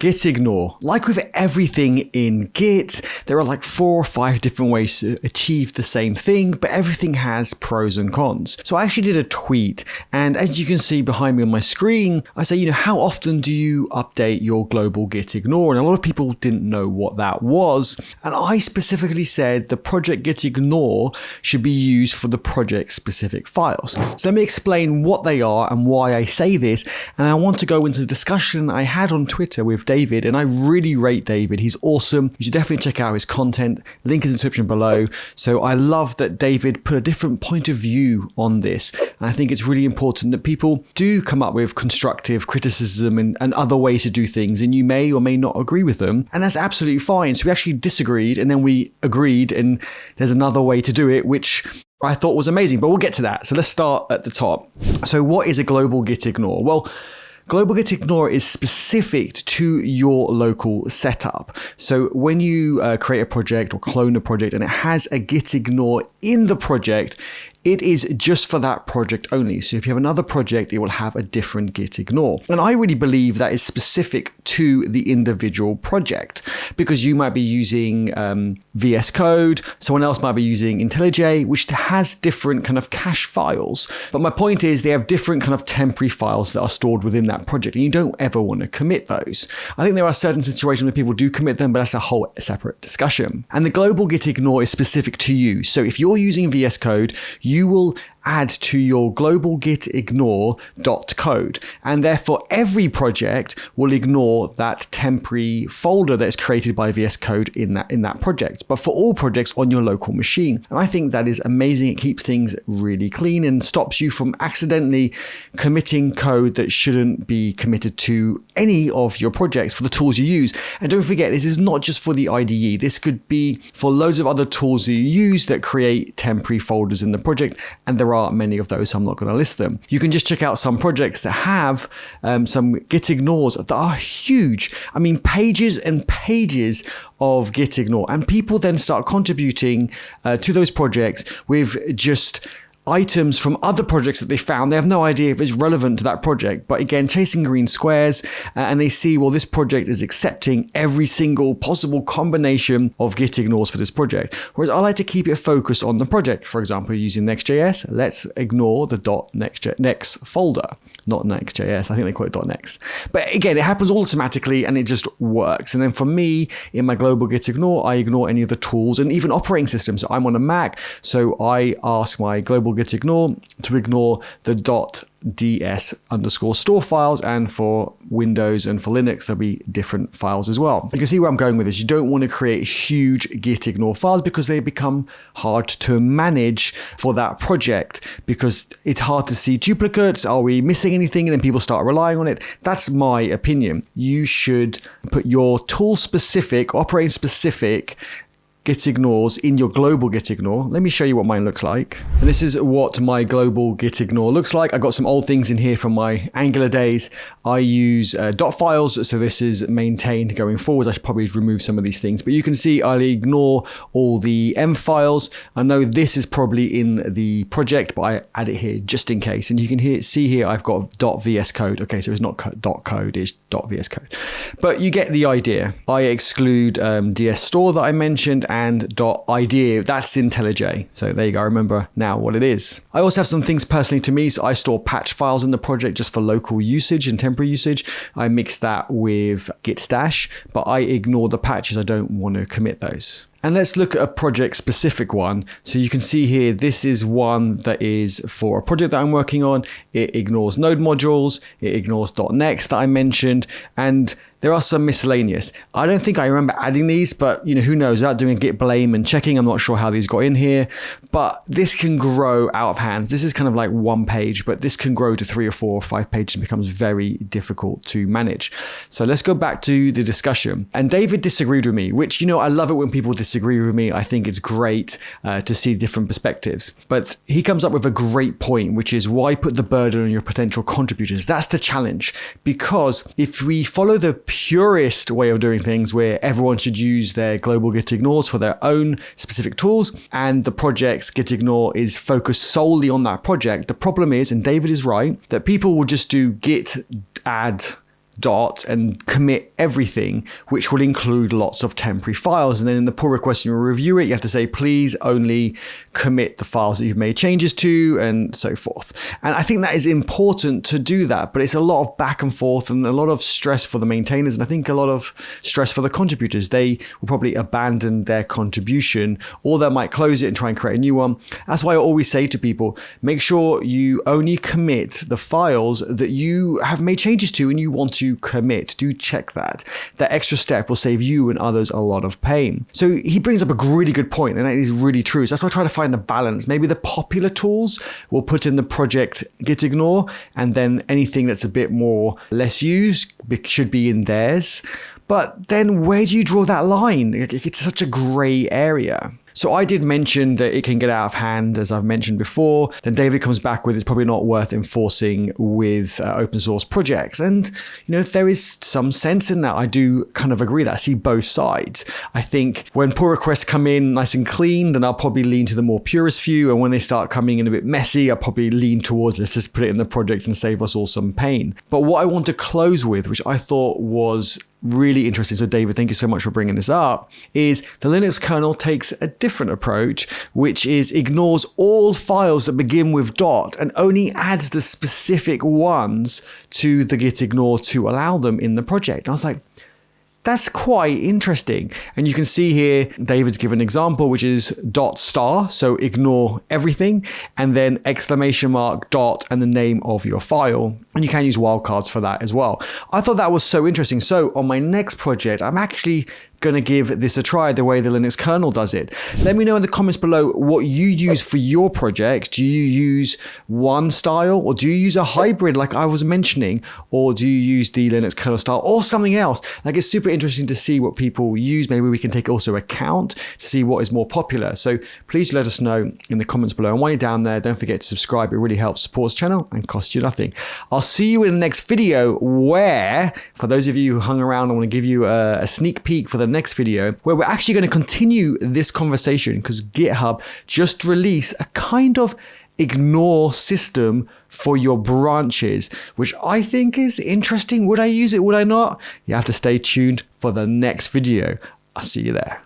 Git Ignore. Like with everything in Git, there are like 4 or 5 different ways to achieve the same thing, but everything has pros and cons. So I actually did a tweet, and as you can see behind me on my screen, I say, how often do you update your global Git Ignore? And a lot of people didn't know what that was. And I specifically said the project Git Ignore should be used for the project specific files. So let me explain what they are and why I say this. And I want to go into the discussion I had on Twitter with David, and I really rate David. He's awesome. You should definitely check out his content. Link is in the description below. So I love that David put a different point of view on this. And I think it's really important that people do come up with constructive criticism and other ways to do things, and you may or may not agree with them. And that's absolutely fine. So we actually disagreed, and then we agreed, and there's another way to do it, which I thought was amazing, but we'll get to that. So let's start at the top. So what is a global Git Ignore? Well, Global Git Ignore is specific to your local setup. So when you create a project or clone a project and it has a Git Ignore in the project, it is just for that project only. So if you have another project, it will have a different Git Ignore. And I really believe that is specific to the individual project, because you might be using VS Code, someone else might be using IntelliJ, which has different kind of cache files. But my point is they have different kind of temporary files that are stored within that project, and you don't ever want to commit those. I think there are certain situations where people do commit them, but that's a whole separate discussion. And the global Git Ignore is specific to you. So if you're using VS Code, you will add to your global git ignore .code, and therefore every project will ignore that temporary folder that's created by VS Code in that project, but for all projects on your local machine. And I think that is amazing. It keeps things really clean and stops you from accidentally committing code that shouldn't be committed to any of your projects for the tools you use. And don't forget, this is not just for the IDE. This could be for loads of other tools that you use that create temporary folders in the project, and there are many of those, so I'm not going to list them. You can just check out some projects that have some Git Ignores that are huge. I mean, pages and pages of Git Ignore, and people then start contributing to those projects with just items from other projects that they found. They have no idea if it's relevant to that project, but again, chasing green squares, and they see, well, this project is accepting every single possible combination of Git Ignores for this project. Whereas I like to keep it focused on the project. For example, using Next.js, let's ignore the .next folder, not Next.js. I think they call it .next. But again, it happens automatically and it just works. And then for me, in my global Git Ignore, I ignore any of the tools and even operating systems. So I'm on a Mac, so I ask my global Git Ignore to ignore the .ds_store files, and for Windows and for Linux there'll be different files as well. You can see where I'm going with this. You don't want to create huge Git Ignore files because they become hard to manage for that project, because it's hard to see duplicates. Are we missing anything? And then people start relying on it. That's my opinion. You should put your tool specific, operating specific Git Ignores in your global Git Ignore. Let me show you what mine looks like. And this is what my global Git Ignore looks like. I got some old things in here from my Angular days. I use dot files, so this is maintained going forward. I should probably remove some of these things, but you can see I ignore all the M files. I know this is probably in the project, but I add it here just in case. And you can see here I've got .vs code. Okay, so it's not .code, it's .vs code. But you get the idea. I exclude DS store that I mentioned, and .idea, that's IntelliJ. So there you go, I remember now what it is. I also have some things personally to me, so I store patch files in the project just for local usage and temporary usage. I mix that with git stash, but I ignore the patches. I don't want to commit those. And let's look at a project specific one. So you can see here, this is one that is for a project that I'm working on. It ignores node modules, it ignores .next that I mentioned, and there are some miscellaneous. I don't think I remember adding these, but who knows, without doing a git blame and checking, I'm not sure how these got in here, but this can grow out of hand. This is kind of like one page, but this can grow to 3 or 4 or 5 pages and becomes very difficult to manage. So let's go back to the discussion. And David disagreed with me, which, I love it when people disagree with me. I think it's great to see different perspectives. But he comes up with a great point, which is why put the burden on your potential contributors? That's the challenge. Because if we follow the purist way of doing things, where everyone should use their global Git Ignores for their own specific tools, and the project's Git Ignore is focused solely on that project, the problem is, and David is right, that people will just do git add dot and commit everything, which will include lots of temporary files. And then in the pull request, when you review it, you have to say, please only commit the files that you've made changes to, and so forth. And I think that is important to do that, but it's a lot of back and forth and a lot of stress for the maintainers. And I think a lot of stress for the contributors. They will probably abandon their contribution, or they might close it and try and create a new one. That's why I always say to people, make sure you only commit the files that you have made changes to and you want to commit. Do check that. That extra step will save you and others a lot of pain. So he brings up a really good point, and that is really true. So that's why I try to find a balance. Maybe the popular tools we'll put in the project Git Ignore, and then anything that's a bit more less used should be in theirs. But then where do you draw that line? It's such a gray area. So I did mention that it can get out of hand, as I've mentioned before. Then David comes back with it's probably not worth enforcing with open source projects. And, there is some sense in that. I do kind of agree that I see both sides. I think when pull requests come in nice and clean, then I'll probably lean to the more purist view. And when they start coming in a bit messy, I'll probably lean towards let's just put it in the project and save us all some pain. But what I want to close with, which I thought was really interesting, so David, thank you so much for bringing this up, is the Linux kernel takes a different approach, which is ignores all files that begin with dot and only adds the specific ones to the git ignore to allow them in the project. And I was like, that's quite interesting. And you can see here, David's given an example, which is dot star. So ignore everything, and then exclamation mark dot and the name of your file. And you can use wildcards for that as well. I thought that was so interesting. So on my next project, I'm actually going to give this a try the way the Linux kernel does it. Let me know in the comments below what you use for your project. Do you use one style, or do you use a hybrid like I was mentioning, or do you use the Linux kernel style or something else? Like, it's super interesting to see what people use. Maybe we can take also a count to see what is more popular. So please let us know in the comments below. And while you're down there, don't forget to subscribe. It really helps support this channel and costs you nothing. I'll see you in the next video where, for those of you who hung around, I want to give you a sneak peek for the next video where we're actually going to continue this conversation, because GitHub just released a kind of ignore system for your branches, which I think is interesting. Would I use it? Would I not? You have to stay tuned for the next video. I'll see you there.